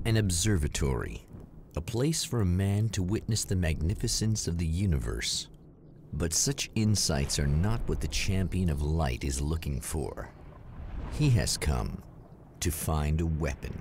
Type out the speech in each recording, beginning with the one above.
An observatory, a place for a man to witness the magnificence of the universe. But such insights are not what the champion of light is looking for. He has come to find a weapon.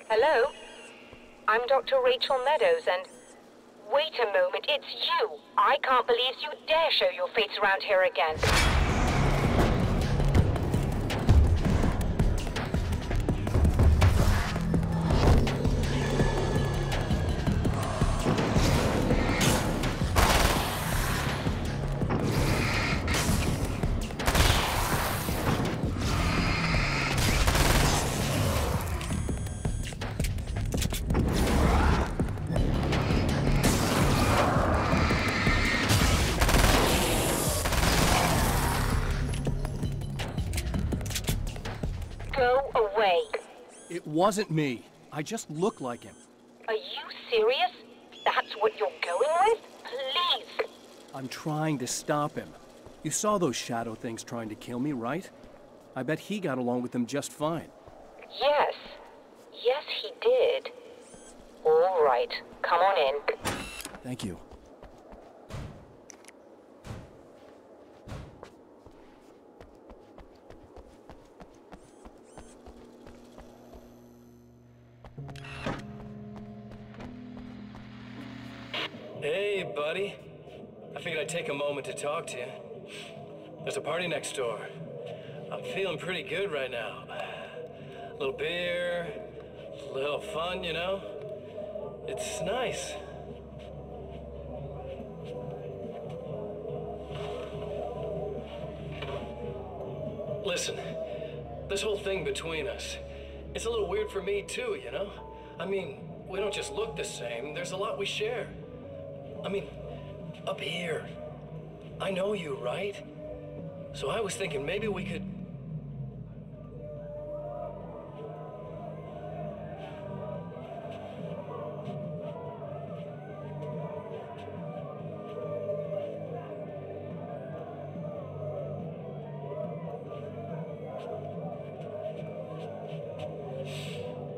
Hello? I'm Dr. Rachel Meadows, and... Wait a moment, it's you! I can't believe you dare show your face around here again. Go away. It wasn't me. I just look like him. Are you serious? That's what you're going with? Please. I'm trying to stop him. You saw those shadow things trying to kill me, right? I bet he got along with them just fine. Yes. Yes, he did. All right. Come on in. Thank you. Hey, buddy. I figured I'd take a moment to talk to you. There's a party next door. I'm feeling pretty good right now. A little beer, a little fun, you know? It's nice. Listen, this whole thing between us, it's a little weird for me too, you know? I mean, we don't just look the same, there's a lot we share. I mean, up here, I know you, right? So I was thinking maybe we could...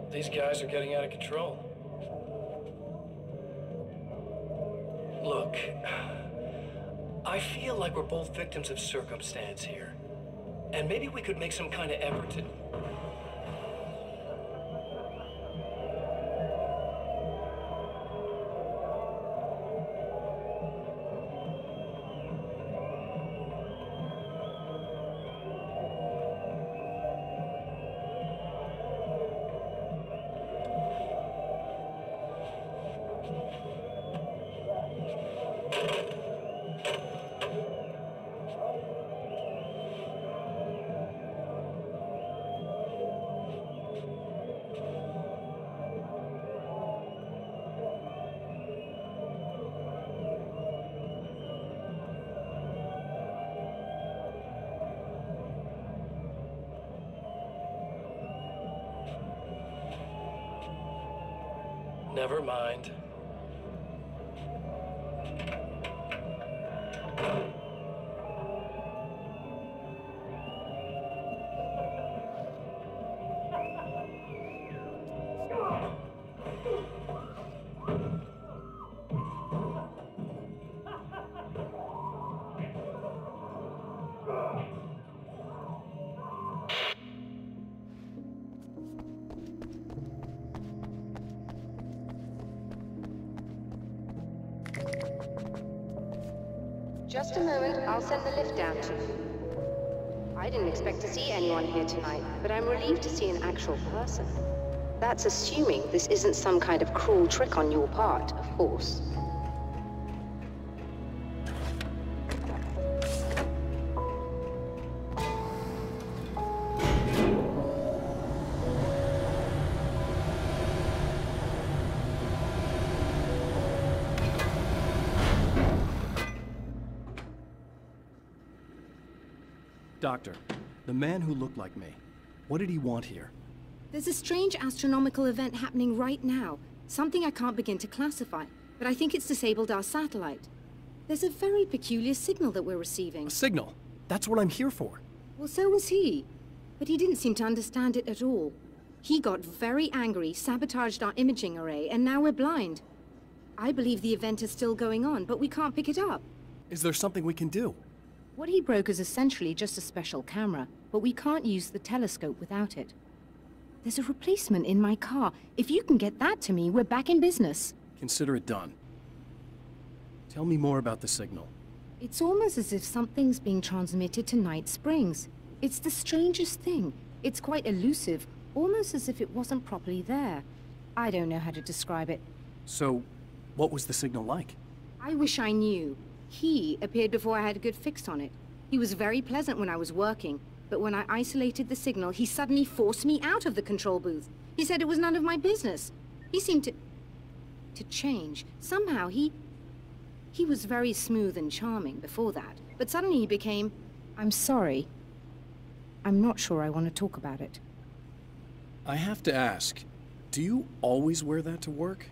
These guys are getting out of control. Look, I feel like we're both victims of circumstance here. And maybe we could make some kind of effort to... Never mind. Just a moment, I'll send the lift down to you. I didn't expect to see anyone here tonight, but I'm relieved to see an actual person. That's assuming this isn't some kind of cruel trick on your part, of course. Doctor, the man who looked like me, what did he want here? There's a strange astronomical event happening right now. Something I can't begin to classify, but I think it's disabled our satellite. There's a very peculiar signal that we're receiving. A signal? That's what I'm here for. Well, so was he. But he didn't seem to understand it at all. He got very angry, sabotaged our imaging array, and now we're blind. I believe the event is still going on, but we can't pick it up. Is there something we can do? What he broke is essentially just a special camera, but we can't use the telescope without it. There's a replacement in my car. If you can get that to me, we're back in business. Consider it done. Tell me more about the signal. It's almost as if something's being transmitted to Night Springs. It's the strangest thing. It's quite elusive, almost as if it wasn't properly there. I don't know how to describe it. So, what was the signal like? I wish I knew. He appeared before I had a good fix on it. He was very pleasant when I was working, but when I isolated the signal, he suddenly forced me out of the control booth. He said it was none of my business. He seemed to change. Somehow he was very smooth and charming before that, but suddenly he became... I'm sorry. I'm not sure I want to talk about it. I have to ask, do you always wear that to work?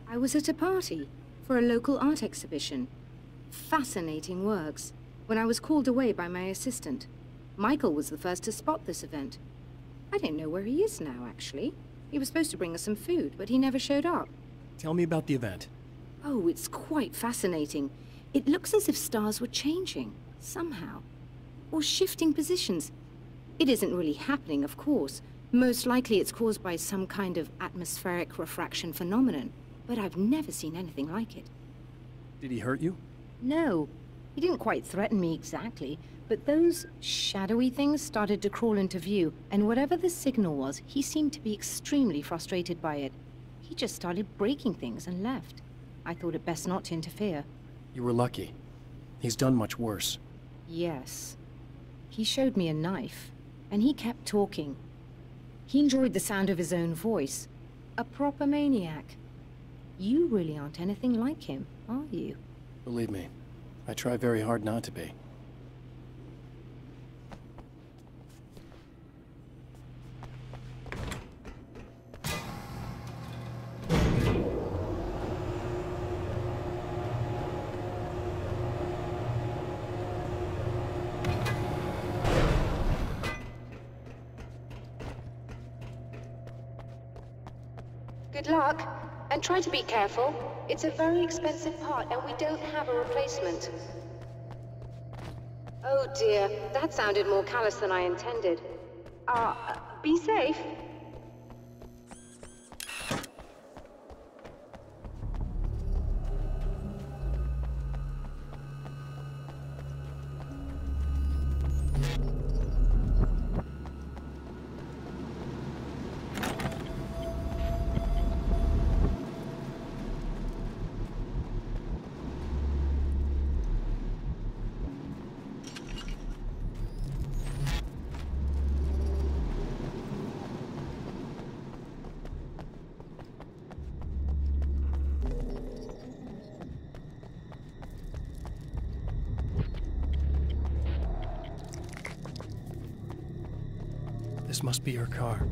I was at a party for a local art exhibition. Fascinating works, when I was called away by my assistant. Michael was the first to spot this event. I don't know where he is now, actually. He was supposed to bring us some food, but he never showed up. Tell me about the event. Oh, it's quite fascinating. It looks as if stars were changing, somehow. Or shifting positions. It isn't really happening, of course. Most likely it's caused by some kind of atmospheric refraction phenomenon. But I've never seen anything like it. Did he hurt you? No. He didn't quite threaten me exactly, but those shadowy things started to crawl into view, and whatever the signal was, he seemed to be extremely frustrated by it. He just started breaking things and left. I thought it best not to interfere. You were lucky. He's done much worse. Yes. He showed me a knife. And he kept talking. He enjoyed the sound of his own voice. A proper maniac. You really aren't anything like him, are you? Believe me, I try very hard not to be. Good luck, and try to be careful. It's a very expensive part, and we don't have a replacement. Oh dear, that sounded more callous than I intended. Be safe. This must be her car.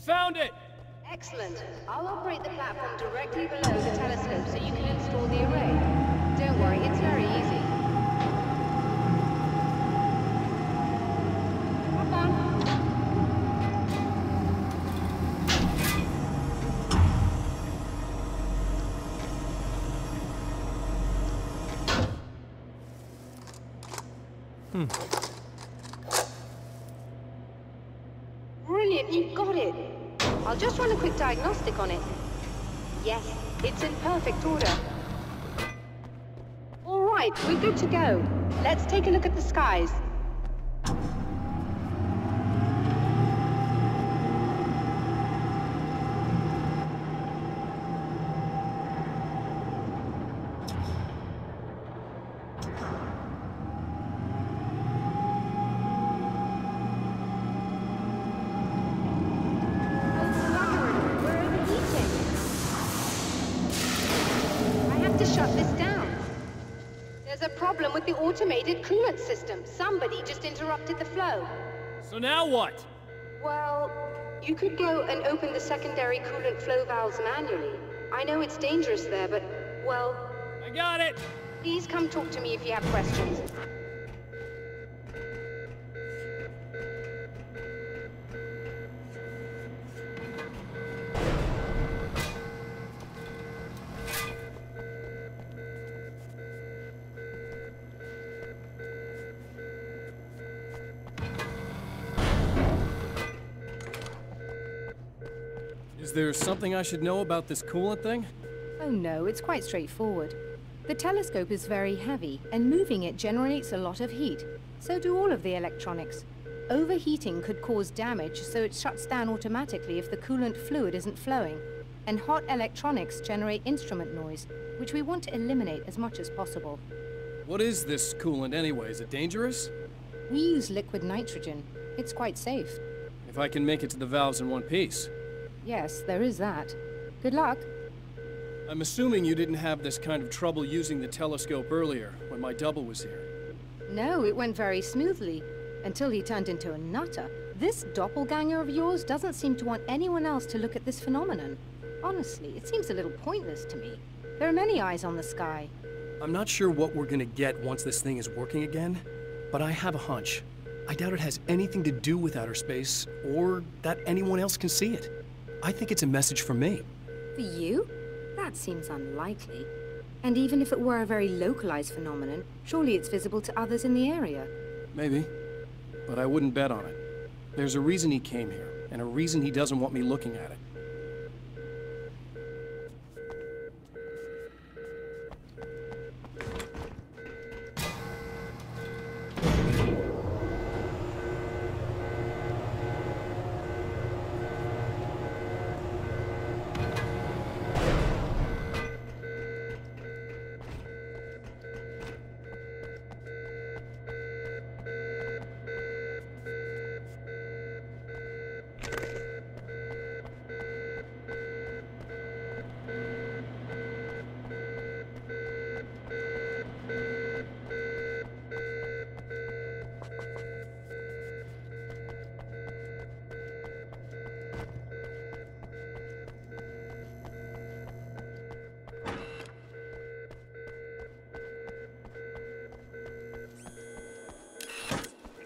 Found it! Excellent. I'll operate the platform directly below the telescope so you can install the array. Don't worry, it's very easy. Hop on. Brilliant, you got it. I'll just run a quick diagnostic on it. Yes, it's in perfect order. All right, we're good to go. Let's take a look at the skies. With the automated coolant system. Somebody just interrupted the flow. So now what? Well, you could go and open the secondary coolant flow valves manually. I know it's dangerous there, but, well... I got it! Please come talk to me if you have questions. Is there something I should know about this coolant thing? Oh no, it's quite straightforward. The telescope is very heavy, and moving it generates a lot of heat. So do all of the electronics. Overheating could cause damage, so it shuts down automatically if the coolant fluid isn't flowing. And hot electronics generate instrument noise, which we want to eliminate as much as possible. What is this coolant anyway? Is it dangerous? We use liquid nitrogen. It's quite safe. If I can make it to the valves in one piece. Yes, there is that. Good luck. I'm assuming you didn't have this kind of trouble using the telescope earlier, when my double was here. No, it went very smoothly. Until he turned into a nutter. This doppelganger of yours doesn't seem to want anyone else to look at this phenomenon. Honestly, it seems a little pointless to me. There are many eyes on the sky. I'm not sure what we're gonna get once this thing is working again, but I have a hunch. I doubt it has anything to do with outer space, or that anyone else can see it. I think it's a message from me. For you? That seems unlikely. And even if it were a very localized phenomenon, surely it's visible to others in the area. Maybe, but I wouldn't bet on it. There's a reason he came here, and a reason he doesn't want me looking at it.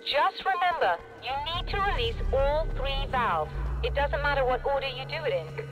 Just remember, you need to release all 3 valves. It doesn't matter what order you do it in.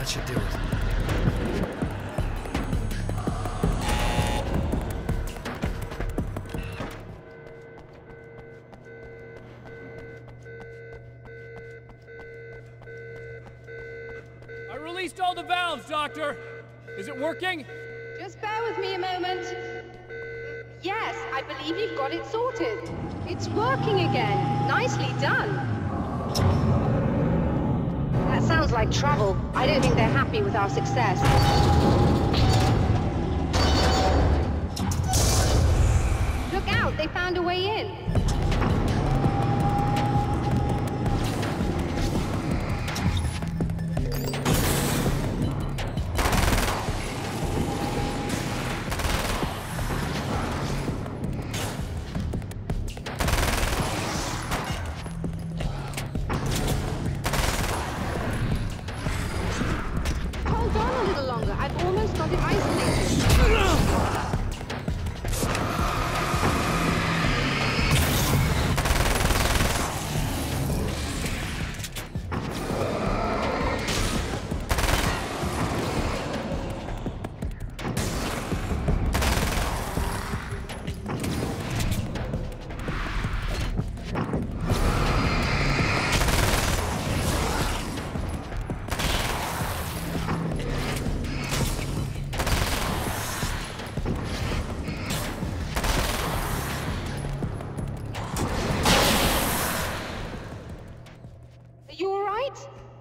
should do it. I released all the valves, Doctor. Is it working? Just bear with me a moment. Yes, I believe you've got it sorted. It's working again. Nicely done. That sounds like trouble. I don't think they're happy with our success. Look out, they found a way in. Hold on a little longer. I've almost got it isolated.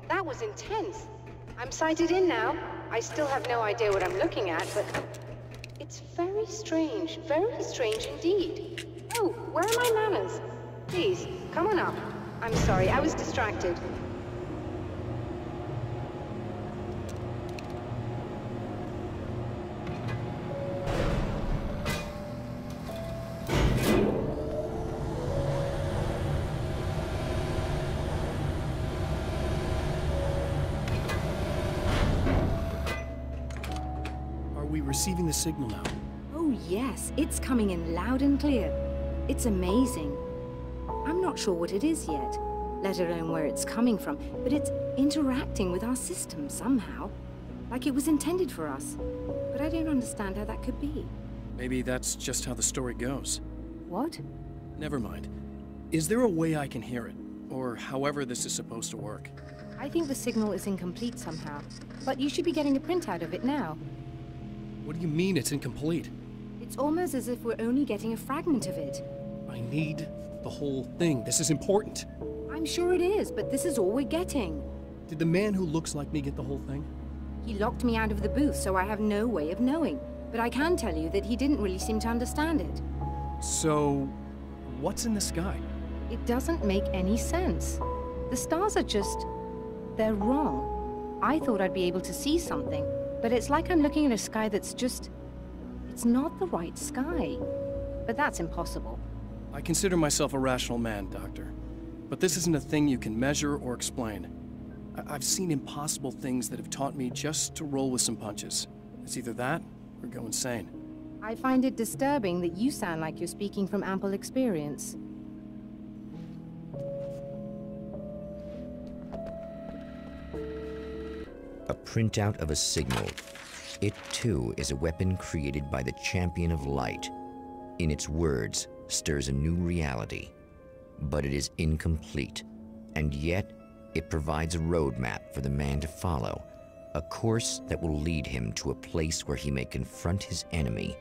That was intense. I'm sighted in now. I still have no idea what I'm looking at, but it's very strange indeed. Oh, where are my manners? Please, come on up. I'm sorry, I was distracted. Receiving the signal now. Oh yes, it's coming in loud and clear. It's amazing. I'm not sure what it is yet, let alone where it's coming from, but it's interacting with our system somehow. Like it was intended for us. But I don't understand how that could be. Maybe that's just how the story goes. What? Never mind. Is there a way I can hear it? Or however this is supposed to work? I think the signal is incomplete somehow, but you should be getting a printout of it now. What do you mean it's incomplete? It's almost as if we're only getting a fragment of it. I need the whole thing. This is important. I'm sure it is, but this is all we're getting. Did the man who looks like me get the whole thing? He locked me out of the booth, so I have no way of knowing. But I can tell you that he didn't really seem to understand it. So, what's in the sky? It doesn't make any sense. The stars are just... they're wrong. I thought I'd be able to see something. But it's like I'm looking at a sky that's just... it's not the right sky. But that's impossible. I consider myself a rational man, Doctor. But this isn't a thing you can measure or explain. I've seen impossible things that have taught me just to roll with some punches. It's either that, or go insane. I find it disturbing that you sound like you're speaking from ample experience. A printout of a signal. It too is a weapon created by the Champion of Light. In its words, stirs a new reality. But it is incomplete, and yet it provides a roadmap for the man to follow, a course that will lead him to a place where he may confront his enemy